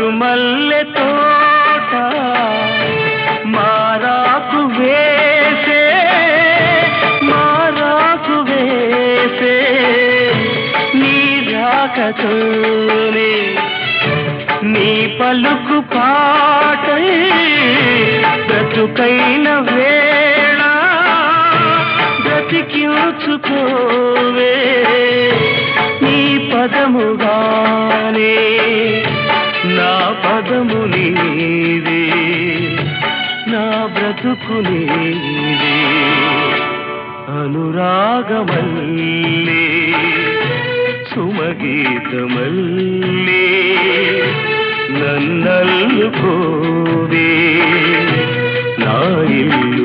మరుమల్లె తోట మారాకు వేసే నీ రాకతోనే నీ పలుకు పాటై బ్రతుకైన వేళ బ్రతికించుకోవే నీ పదముగానే నా పదము నీవే నా బ్రతుకు నీవే అనురాగమల్లే సుమగీతమల్లే నన్నల్లుకోవే నా ఇల్లు